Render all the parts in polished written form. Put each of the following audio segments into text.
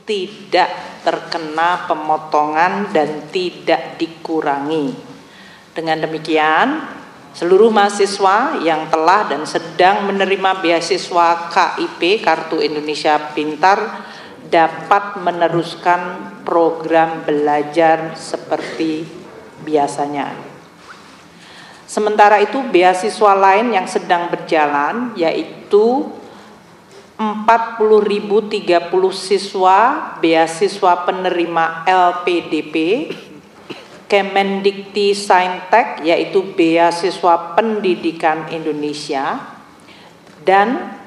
tidak terkena pemotongan dan tidak dikurangi. Dengan demikian, seluruh mahasiswa yang telah dan sedang menerima beasiswa KIP Kartu Indonesia Pintar dapat meneruskan program belajar seperti biasanya. Sementara itu, beasiswa lain yang sedang berjalan yaitu 40.030 siswa beasiswa penerima LPDP Kemendikti Saintek, yaitu beasiswa pendidikan Indonesia, dan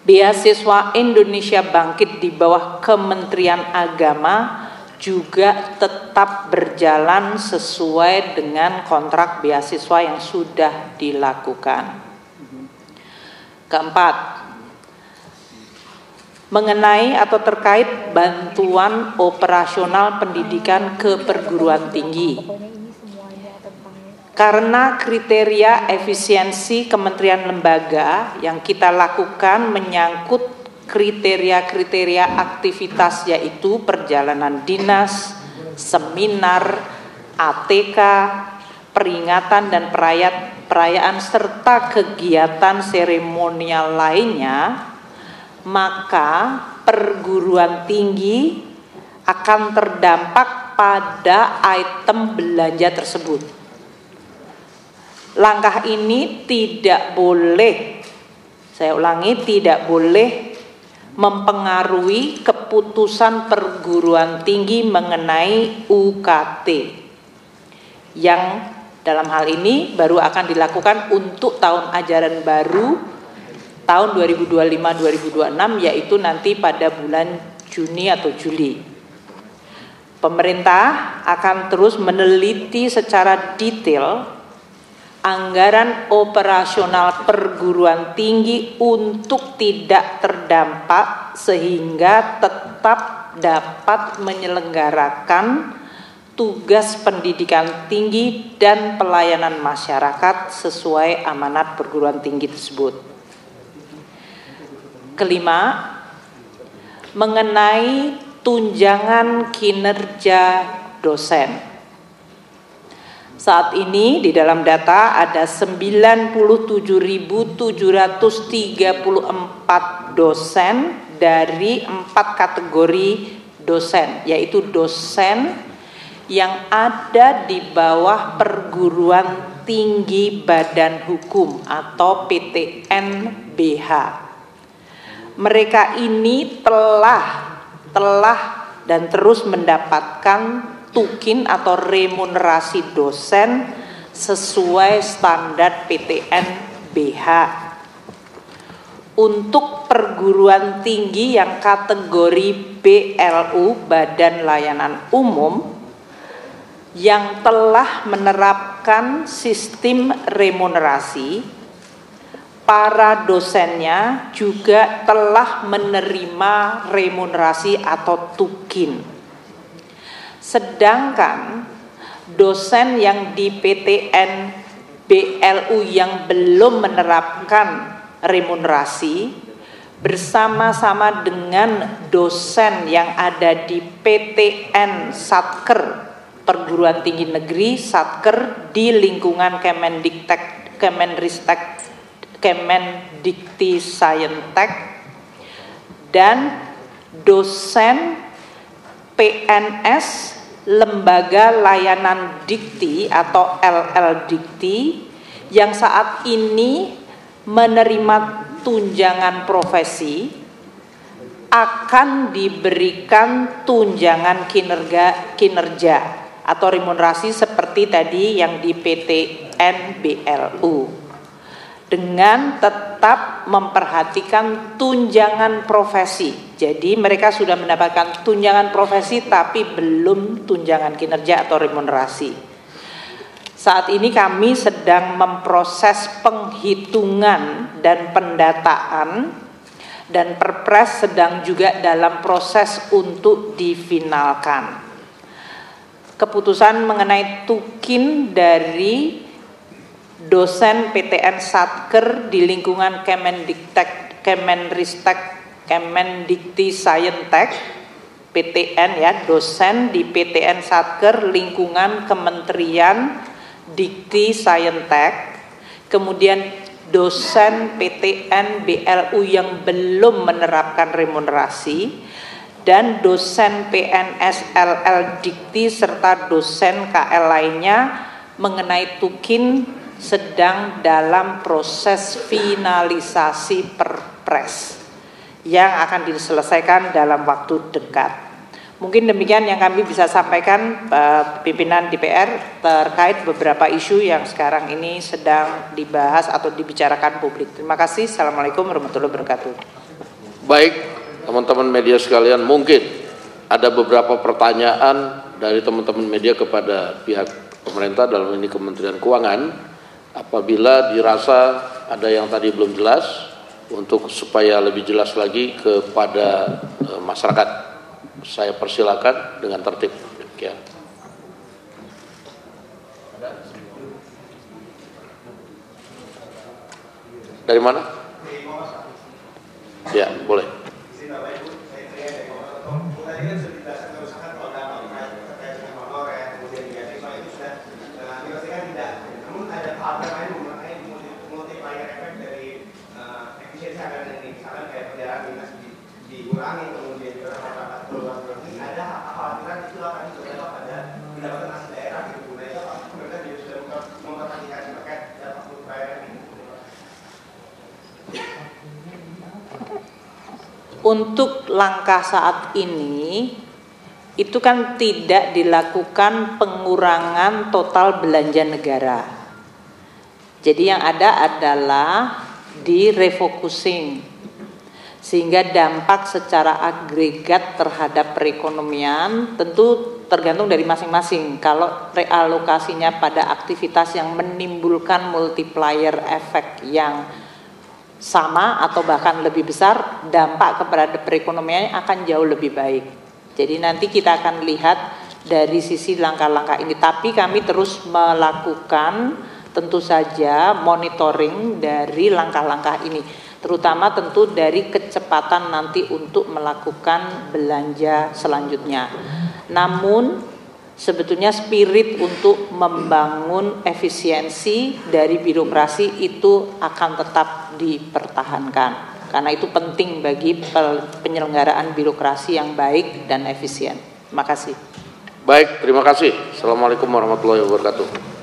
beasiswa Indonesia Bangkit di bawah Kementerian Agama juga tetap berjalan sesuai dengan kontrak beasiswa yang sudah dilakukan. Keempat, mengenai atau terkait bantuan operasional pendidikan ke perguruan tinggi. Karena kriteria efisiensi kementerian lembaga yang kita lakukan menyangkut kriteria-kriteria aktivitas, yaitu perjalanan dinas, seminar, ATK, peringatan dan perayaan serta kegiatan seremonial lainnya, maka perguruan tinggi akan terdampak pada item belanja tersebut. Langkah ini tidak boleh, saya ulangi, tidak boleh mempengaruhi keputusan perguruan tinggi mengenai UKT yang dalam hal ini baru akan dilakukan untuk tahun ajaran baru tahun 2025-2026, yaitu nanti pada bulan Juni atau Juli. Pemerintah akan terus meneliti secara detail anggaran operasional perguruan tinggi untuk tidak terdampak sehingga tetap dapat menyelenggarakan tugas pendidikan tinggi dan pelayanan masyarakat sesuai amanat perguruan tinggi tersebut. Kelima, mengenai tunjangan kinerja dosen. Saat ini di dalam data ada 97.734 dosen dari 4 kategori dosen, yaitu dosen yang ada di bawah perguruan tinggi badan hukum atau PTN-BH. Mereka ini telah dan terus mendapatkan tukin atau remunerasi dosen sesuai standar PTN-BH. Untuk perguruan tinggi yang kategori BLU, Badan Layanan Umum, yang telah menerapkan sistem remunerasi, para dosennya juga telah menerima remunerasi atau tukin. Sedangkan dosen yang di PTN BLU yang belum menerapkan remunerasi bersama-sama dengan dosen yang ada di PTN Satker Perguruan Tinggi Negeri Satker di lingkungan Kemendikti Saintek, dan dosen PNS Lembaga Layanan Dikti atau LL Dikti yang saat ini menerima tunjangan profesi akan diberikan tunjangan kinerja atau remunerasi seperti tadi yang di PTN BLU, dengan tetap memperhatikan tunjangan profesi. Jadi mereka sudah mendapatkan tunjangan profesi tapi belum tunjangan kinerja atau remunerasi. Saat ini kami sedang memproses penghitungan dan pendataan, dan Perpres sedang juga dalam proses untuk difinalkan. Keputusan mengenai tukin dari dosen PTN Satker di lingkungan Kemendikti Saintek PTN ya, dosen di PTN Satker Lingkungan Kementerian Dikti Saintek, kemudian dosen PTN BLU yang belum menerapkan remunerasi, dan dosen PNS LL Dikti serta dosen KL lainnya mengenai Tukin sedang dalam proses finalisasi Perpres yang akan diselesaikan dalam waktu dekat. Mungkin demikian yang kami bisa sampaikan pimpinan DPR terkait beberapa isu yang sekarang ini sedang dibahas atau dibicarakan publik. Terima kasih. Assalamualaikum warahmatullahi wabarakatuh. Baik, teman-teman media sekalian, mungkin ada beberapa pertanyaan dari teman-teman media kepada pihak pemerintah, dalam ini Kementerian Keuangan. Apabila dirasa ada yang tadi belum jelas, untuk supaya lebih jelas lagi kepada masyarakat, saya persilakan dengan tertib. Ya. Dari mana? Ya, boleh. Untuk langkah saat ini itu kan tidak dilakukan pengurangan total belanja negara. Jadi yang ada adalah di refocusing, sehingga dampak secara agregat terhadap perekonomian tentu tergantung dari masing-masing. Kalau realokasinya pada aktivitas yang menimbulkan multiplier efek yang sama atau bahkan lebih besar, dampak kepada perekonomian akan jauh lebih baik. Jadi nanti kita akan lihat dari sisi langkah-langkah ini. Tapi kami terus melakukan tentu saja monitoring dari langkah-langkah ini, terutama tentu dari kecepatan nanti untuk melakukan belanja selanjutnya. Namun sebetulnya spirit untuk membangun efisiensi dari birokrasi itu akan tetap dipertahankan, karena itu penting bagi penyelenggaraan birokrasi yang baik dan efisien. Terima kasih. Baik, terima kasih. Assalamualaikum warahmatullahi wabarakatuh.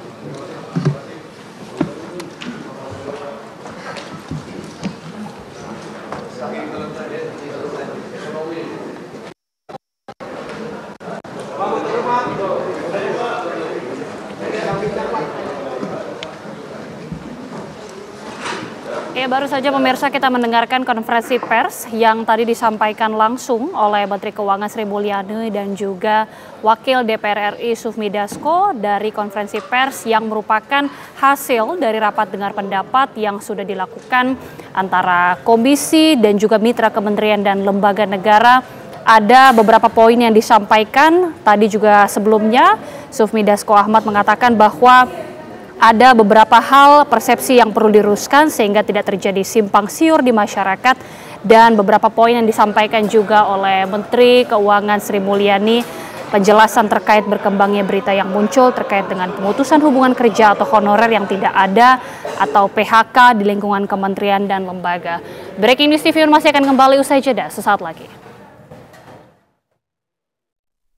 Ya, baru saja pemirsa kita mendengarkan konferensi pers yang tadi disampaikan langsung oleh Menteri Keuangan Sri Mulyani dan juga Wakil DPR RI Sufmi Dasko dari konferensi pers yang merupakan hasil dari rapat dengar pendapat yang sudah dilakukan antara komisi dan juga mitra kementerian dan lembaga negara. Ada beberapa poin yang disampaikan. Tadi juga sebelumnya Sufmi Dasko Ahmad mengatakan bahwa ada beberapa hal persepsi yang perlu diluruskan sehingga tidak terjadi simpang siur di masyarakat, dan beberapa poin yang disampaikan juga oleh Menteri Keuangan Sri Mulyani, penjelasan terkait berkembangnya berita yang muncul terkait dengan pemutusan hubungan kerja atau honorer yang tidak ada atau PHK di lingkungan kementerian dan lembaga. Breaking News TV masih akan kembali usai jeda sesaat lagi.